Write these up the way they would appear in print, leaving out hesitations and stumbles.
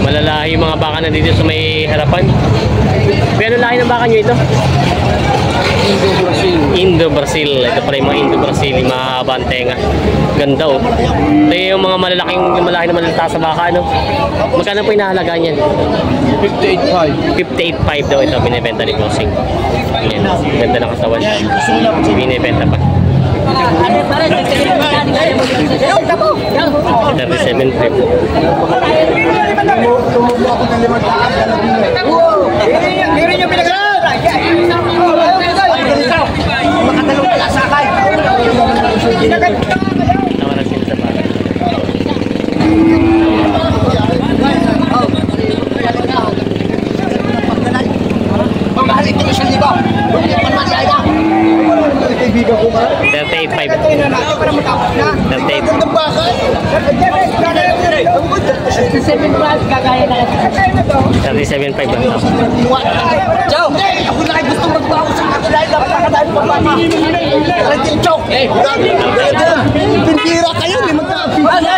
Malalahi yung mga baka na dito sa may harapan. Pero lahi ng baka nyo ito? Indo-Brazil. Ito pala yung mga Indo-Brazil, yung mahaba ang tenga. Ganda oh. Ito yung mga malalaking, malaki na malalata sa baka, no? Magkano po inahalaga niyan? 58.5. 58.5 daw ito, binibenta ni Bossing. Ayan, ganda ng katawan. Binibenta pa. 37.5. Makatalong pala sakay. Tawaran sila sa baka. Pamahal ito isang libo. Kaibigan ko ba? 38.5. 37.5 ba? Joe! Ako na kayo gusto magbago sa katulay na pagkakadaan mo ba? Joe! Pintira kayo, hindi magkakapintira.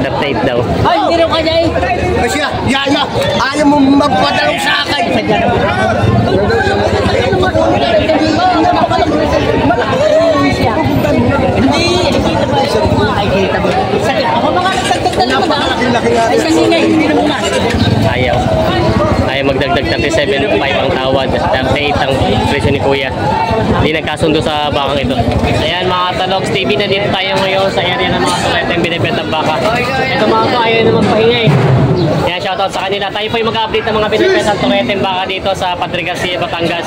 38 daw. Ay, hindi rin kanya eh. Kasi yaya, ayaw mo magpadalong sa akin. Hindi, kita ba? Ay, kita ba? Ako mga nagtagtag na naman ah. Ay, sangingay, hindi na muna. Ayaw. Ayaw magdagdag 37.5 ang tawad. 38 ang presyo ni Kuya. Hindi nagkasundo sa bakang ito. Ayan mga Talogs TV, na dito tayo ngayon sa area ng mga suleteng binibentang baka. Ito mga to, ayaw na magpahinga eh. Ayan, shoutout sa kanila. Tayo po yung mag-update ng mga binibentang tureteng baka dito sa Padre Garcia, Batangas.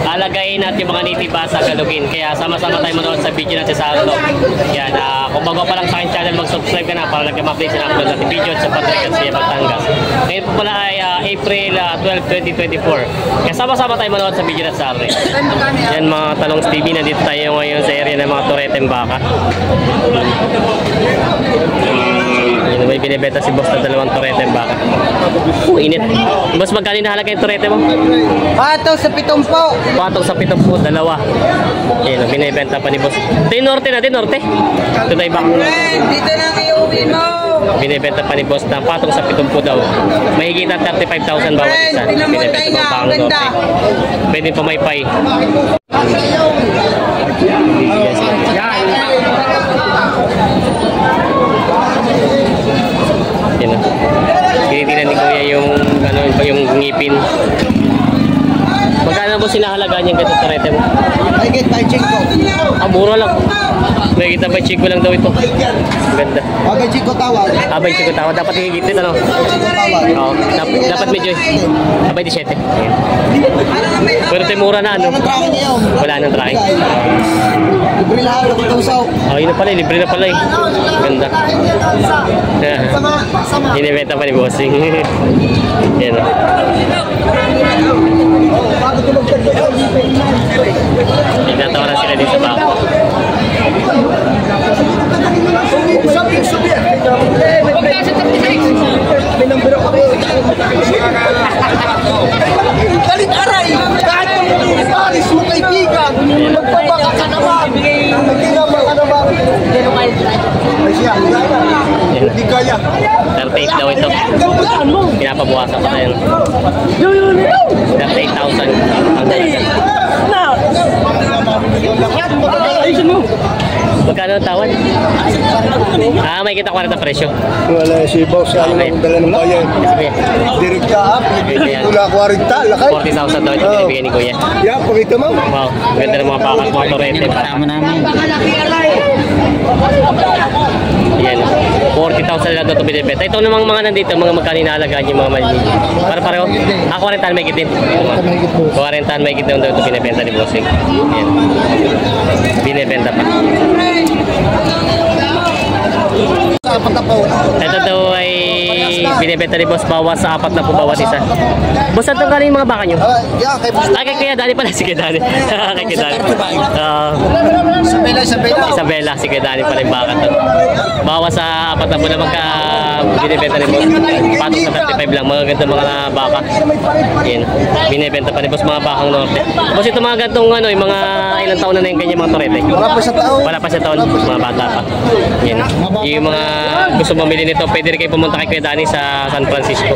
Alagayin at yung mga nitiba sa Galugin. Kaya sama-sama tayo manood sa video natin sa Alto. Ayan, kung bago pa lang sa aking channel, mag-subscribe ka na para lang ma-update sa upload natin video sa Padre Garcia, Batangas. Ngayon po pala ay April 12, 2024. Kaya sama-sama tayo manood sa video natin sa Alto. Ayan mga Talongs TV, nandito tayo ngayon sa area ng mga tureteng baka. Ayan, may binibenta si boss na dalawang tureteng baka. Init. Boss, magkano nahalaga yung turete mo? Patong sa 7 po. Patong sa 7 po, dalawa. Ayan, binibenta pa ni boss. Ito yung norte natin, norte. Ito tayo baka. Dito na kayo uwi mo. Binibenta pa ni boss na patong sa 7 po daw. Mahigit na 35,000 bawat isa. Binibenta pa ang norte. Pwede pa may pay. Tinitingnan ni Kuya yung ano yung ngipin. Magkano po sinahalagaan yung ganito turete mo? I get my chick ko. Mura lang. May kita ba chico lang daw ito. Ganda. Abay chick ko tawag. Abay chico tawag. Dapat higit ito, no? Oo. Dapat medyo. Abay 17. Pero ito mura na, ano? Wala nang tracking. Libre lahat ako tawsaw. Oh, yun na pala. Libre na pala eh. Ganda. Hinibenta pa ni Bossing. Yan o. Tinatawaran sila dito sa bako. Galit aray! Kahit pag alis mo kaibigan, magpabaka ka naman. Hindi naman ka naman. Ay siya, hindi kaya. 38 daw ito. Pinapabukasan pa tayo. 38,000 ang dalaga. Magkano ang tawad? May kita 40 presyo. Wala si boss, ano ang dala ng bayan. Direkta up, wala 40, lakay. 40,000 daw ito binibigyan ni Kuya. Yeah, pakita mo. Wow, ganda ng mga bakat, mga torete. Kasama namin. Yan, 40,000 lang ito binibenta. Ito namang mga nandito, mga magkano inaalagaan yung mga maliliit. Para pareho. 40 may gitin. 40 may gitin daw ito binibenta ni Bossing. Yan. Binibenta pa. Ito daw ay binibenta ni Boss bawas sa 4 na po bawat isa. Boss, saan itong galing yung mga baka nyo? Kay Kuya Dani pala, si Kuya Dani. Kay Kuya Dani. Isabela, si Kuya Dani pala yung baka to. Bawas sa 4 na po na magka binibenta ni boss. Patong sa 35 lang. Mga ganda mga baka. Yan. Binibenta pa ni boss mga bakang norte. Boss, ito mga gantong ano, yung mga ilang taon na yung ganyan mga torete. Wala pa sa tao. Wala pa sa taon, mga bata pa. Yan. Yung mga gusto mamili nito, pwede rin kayo pumunta kay Kuya Danny sa San Francisco.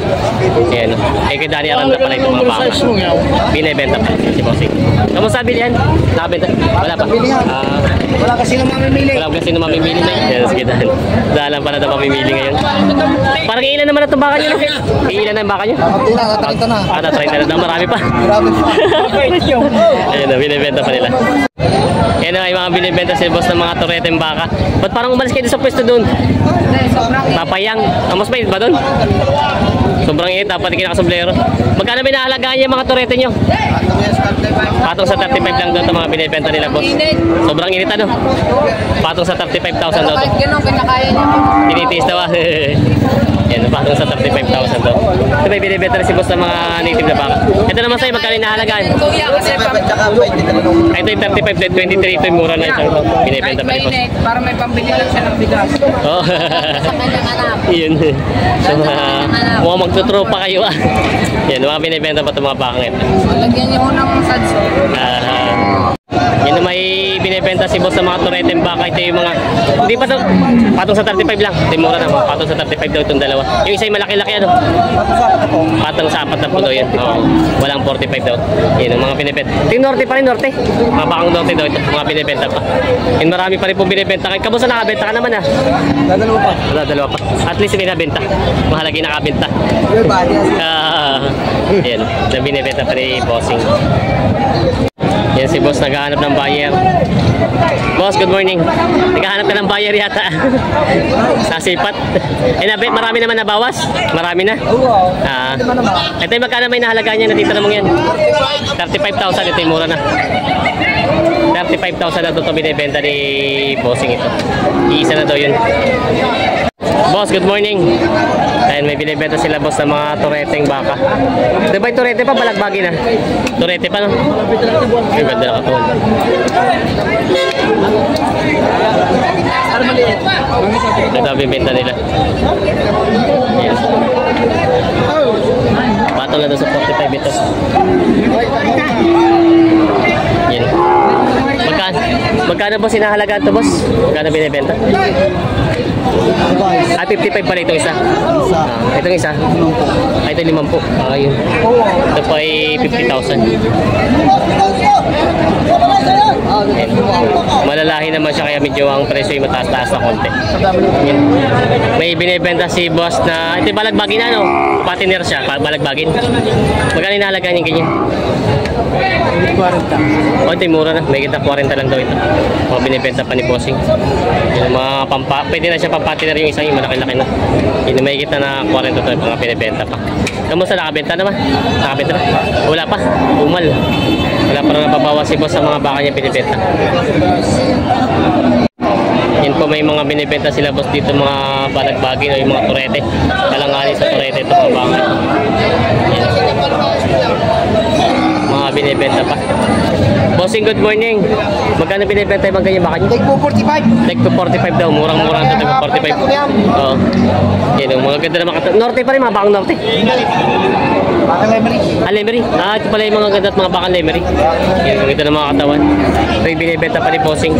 Yan. Kay Kuya Danny Aranda pala ito mga baka. Binibenta pa si bossing. Kamusta bilihan? Nakabenta? Wala pa. Wala kasi na mamimili. Wala kasi na mamimili na yun. Yan, sige dahil. Dahalan pala na mamimili ngayon. Parang ilan naman na itong baka nyo? Ilan na yung baka nyo? Tatalita na. Tatalita na. Marami pa. Grabe pa. Ayun na, binibenta pa nila. Yan na, yung mga binibenta si boss ng mga toreteng baka. Ba't parang umalis kayo sa pwesto doon? Papayang. Mas mainit ba doon? Sobrang init, dapat kinakasomblero. Magkano ba inaalagaan niya mga torete nyo? Patong sa 35 lang doon ito mga binibenta nila boss. Sobrang init ano? Patong sa 35,000 daw ito. Ganun, kinakaya niya. Tinitiis daw ah. Yan, patong sa 35,000 daw. Ito may binibenta na si boss ng mga native na baka. Ito naman sa'yo, magkano inaalagaan? Kuya, kasi Ay, ito yung 35, 23, ito yung mura na isang ito. Binibenta pa ni boss. para may pambili lang siya ng bigas. Oh. Sa kanyang anak. Yun. So, mukhang magtutropa kayo ah. Yan, mga binibenta pa itong mga bakang ito. Lagyan niyo ho ng sadso. Yan na may binibenta si boss sa mga toreteng baka. Ito yung mga, hindi pa ito, patong sa 35 lang. Ito yung mura na, patong sa 35 daw itong dalawa. Yung isa yung malaki-laki ano? Patong sa 4 na po daw yan. Walang 45 daw. Yan ang mga binibenta. Ito yung norte pa rin, norte. Mga bakang norte daw ito, mga binibenta pa. Yan marami pa rin po binibenta. Kamusta nakabenta ka naman ah? Dadalawa pa. Dalawa pa. At least may nabenta. Mahalagi nakabenta. Yan, na binibenta pa rin bossing. Yan si boss naghahanap ng buyer. Boss, good morning. Naghahanap ka ng buyer yata. Sasipat. Marami naman nabawas? Marami na? Ito yung magkano may nahalaga niya na dito namang yan? 35,000. Ito yung mura na. 35,000 na ito binibenta ni bossing ito. Iisa na daw yun. Boss, good morning. Ayan, may binibenta sila boss ng mga toreteng baka. Diba yung torete pa? Balagbagi na. Torete pa, no? Ay, ganda na katuwan. Ito bibenta nila. Ayan. Patong na doon sa 45 ito. Yan. Magkano boss sinahalagaan ito boss? Magkano binibenta? 55 pala itong isa. Itong isa. Ito 50. Ayun. Ito pa ay 50,000. Malalahi naman siya kaya medyo ang presyo ay mataas-taas na konti. Yan. May binibenta si boss na ito balagbagin na no? Patiner siya, balagbagin. Magkano inahalagaan yung ganyan? 40. O, ito yung mura na. May kita 40 lang daw ito. Mga binibenta pa ni bossing. Yung mga pwede na siya pampatiner yung isang yung malaki-laki na. Yung may kita na 40 ito yung mga binibenta pa. Kamusta nakabenta naman? Nakabenta na? Wala pa. Umal. Wala pa rin nababawas si boss sa mga baka niya binibenta. Yan po may mga binibenta sila boss dito mga balagbagin o yung mga turete. Kalanganin sa turete ito mga baka. Yan. Mga binibenta pa. Bossing, good morning. Magkano binibenta yung mga ganyan baka nyo? Take po 45. Take to 45 daw. Murang-murang ito. Take 45. Oo. Yan yung mga ganda na mga norte pa rin. Mga bakang norte. Baka lemery. Lemery. Ito pala yung mga ganda at mga bakang lemery. Yan yung ganda na mga katawan. Ito yung binibenta pa ni bossing.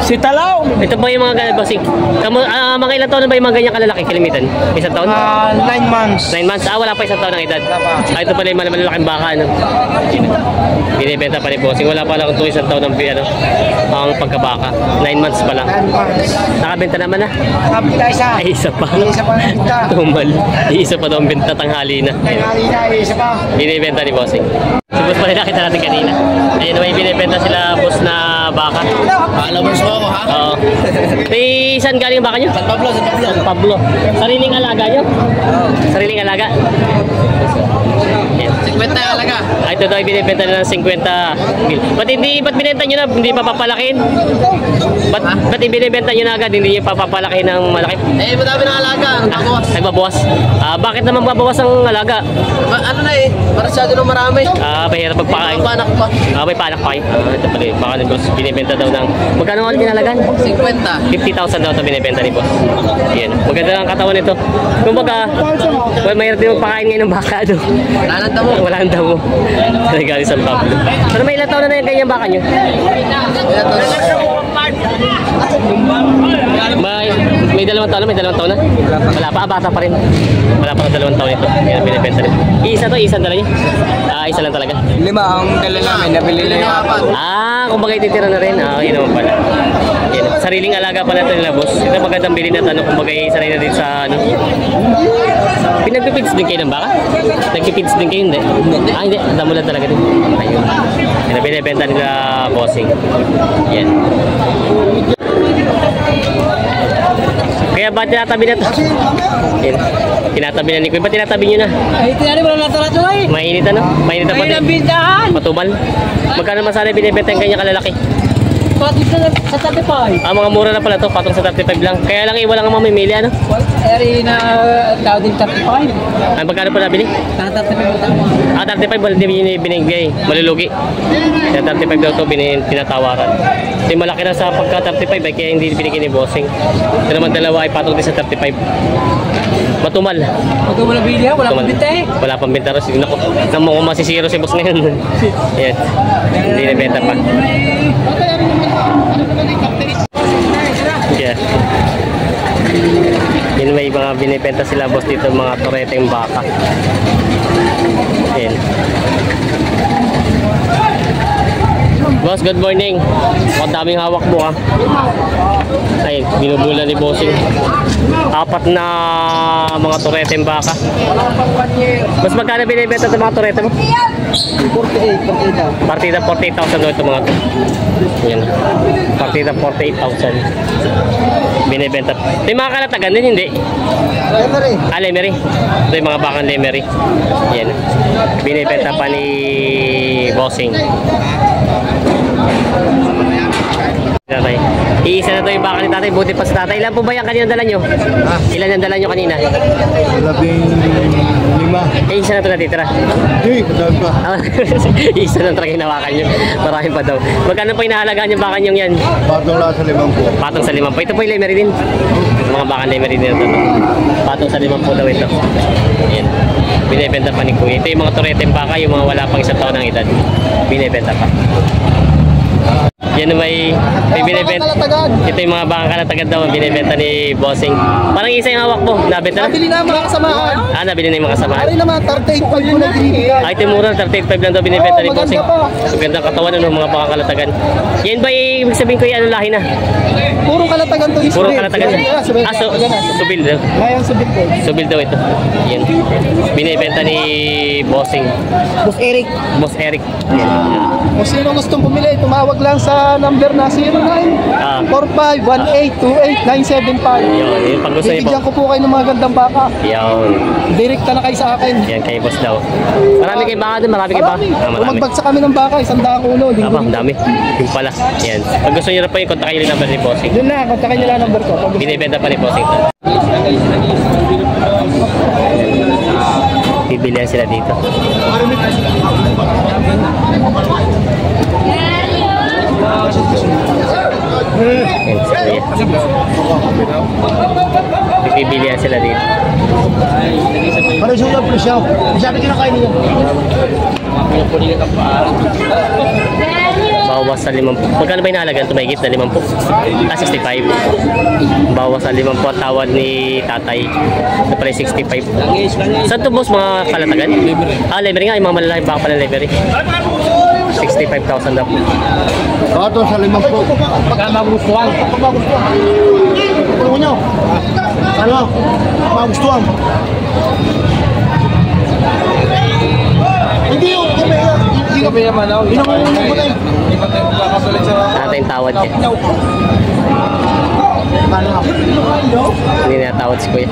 Si Talaw. Ito pa yung mga ganda bossing. Mga ilang taon na ba yung mga ganyang kalalaki? Kilimitan? Isang taon? 9 months. 9 months. Wala pa isang taon ng edad. Ito pala yung malalaking baka. Ano? Binibenta pa ni bossing. Wala pa lang ito isang taon ng ang pagkabaka. 9 months pa lang. 9 months. Nakabenta naman na. Nakabila isa. Ay, isa pa. Isa pa ng benta. Tumal. Isa pa daw ang benta tanghali na. Tanghali na, isa pa. Binibenta ni bossing. Si boss pala nakita natin kanina. Ayun, may binibenta sila boss na baka. Followers mo ako ha? Oo. Saan galing ang baka nyo? San Pablo, San Pablo. San Pablo. Sariling alaga nyo? Sariling alaga. Yan. talaga. Ay, ito daw ay binibenta nila ng 50 mil. Ba't binenta nyo na? Hindi pa papalakin? Ba't ibinibenta nyo na agad? Hindi nyo pa papalakin ng malaki? Eh, madami ng alaga. Nagbabawas. Bakit naman babawas ang alaga? Ano na eh, masyado nung marami. Mahirap magpakain. May panak pa. May panak pa kayo. Ito pala yung baka ni boss. Binibenta daw ng... Magkano nga kinalagan? 50. 50,000 daw ito binibenta ni boss. Yan. Maganda lang ang katawan nito. Kumbaga, mahirap din magpakain ngayon ng baka. No? Wala nang damo. Wala ang damo. Nagaling San Pablo. Pero may ilang taon na yung ganyan baka nyo? May dalawang taon na? May dalawang taon na? Wala pa, bata pa rin. Wala pa na dalawang taon ito. Yan, binibenta rin. Isang dala niya? Isa lang talaga. 5 ang dala namin, nabili na yung 4. Kumbaga ititira na rin. Yun naman pala. Yan. Sariling alaga pala ito nila, boss. Ito magandang bilhin na tanong. Kumbaga sanay na din sa ano. Pinagpipids din kayo ng baka? Nagpipids din kayo, hindi? Hindi. Damo lang talaga din. Ayun. Yan, binibenta nila bossing. Yan. Kaya ba tinatabi na ito? Yan. Tinatabi na ni Kuya. Ba't tinatabi nyo na? Ay, tinari mo lang nato eh. Mainit ano? Mainit na pati. May nabindahan. Matumal. Magkano naman sana binibenta yung kanya kalalaki? Pati sa 35. Mga mura na pala to, patong sa 35 lang. Kaya lang wala nga mamimili ano? Eri na tao din 35. Ay, magkano pa nabili? 35 tama. 35 wala din binigay. Malulugi. Kaya 35 daw to tinatawaran. Kasi malaki na sa pagka 35 kaya hindi binigay ni bossing. Ito naman dalawa ay patong din sa 35. Matumal. Pag wala bili ha, wala pang binta eh. Wala pang binta rin. Naku, namo ko masisiro si boss ngayon. Yan. Hindi na benta pa. Yeah. Yun, may mga binibenta sila boss dito, mga toreteng baka. Yan. Boss, good morning. Ang daming hawak mo ha. Ay, binubula ni bossing. 4 na mga toreteng baka. Mas magkano binibenta ng mga torete mo? 48. Partida 48,000 daw ito mga to. Yan. Partida 48,000. Binibenta. Ito yung mga kalatagan din, hindi? Lemery. Lemery. Ito yung mga bakang lemery. Yan. Binibenta pa ni bossing. Tatay. Iisa na to yung baka ni tatay. Buti pa sa tatay. Ilan po ba yan kanina dala nyo? Ilan yung dala nyo kanina? 15. Isa na to natitira. Hey, madami pa. Isa na talaga hinawakan nyo. Marami pa daw. Magkano pa hinahalagaan yung baka nyo yan? Patong lang sa 5 po. Patong sa 5 po. Ito po yung lemery din. Mga baka lemery din ito. Patong sa 5 po daw ito. Ayan. Binibenta pa ni Kuya. Ito yung mga toreteng baka, yung mga wala pang 1 taon ng edad. Binibenta pa. Yan may binibenta. Ito yung mga baka kalatagad daw binibenta ni bossing. Parang isa yung hawak mo. Nabenta na? Nabili na mga kasamahan. Nabili na yung mga kasamahan. Ari naman, 38 po yung nagbibigay. Ay, mura, 38.5 lang daw binibenta ni bossing. Maganda pa. Magandang katawan ng mga baka kalatagan. Yan ba ibig sabihin ko yung ano lahi na? Puro kalatagan to. Puro kalatagan. Subil daw. Ngayon subil ko. Subil daw ito. Yan. Binibenta ni bossing. Boss Eric. Boss Eric. Kung sino gustong bumili, tumawag lang sa number na 0945182895. Yun, yung pag gusto niyo po. Bibigyan ko po kayo ng mga gandang baka. Yun. Direkta na kayo sa akin. Yan, kay boss daw. Marami kay baka din, marami kay baka. Marami. Marami. Magbagsak kami ng baka, 100 ulo. Ang dami. Yung pala. Yan. Pag gusto niyo na po yung kontakin yung number ni bossing. Yun na, kontakin nyo lang ang number ko. Binibenta pa ni bossing. Bibilihan sila dito. Bibilihan sila dito. Para siya yung presyo. Sabi kinakain niya. Bawas sa 50. Magkano ba inahalagan ito? Mahigit na 50? 65. Bawas sa 50 ang tawad ni tatay. Ito pala 65. Saan ito boss mga kalatagan? Lemery nga. Yung mga malalaki baka pala lemery. 65,000 daw. Kato sa 5 po. Pagka magustuhan. Pagka magustuhan. Puro nyo. Ano? Magustuhan. Hindi yung hindi ka pinamanaw. Inangungunin mo na yun. Tatay yung tawad niya. Hindi na tawad si Kuya.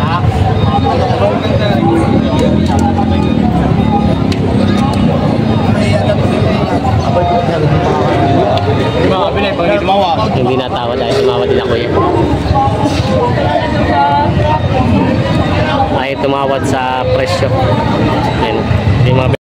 Hindi natawad dahil tumawad din ako yan. Ay tumawad sa presyo. Yan. Yung mga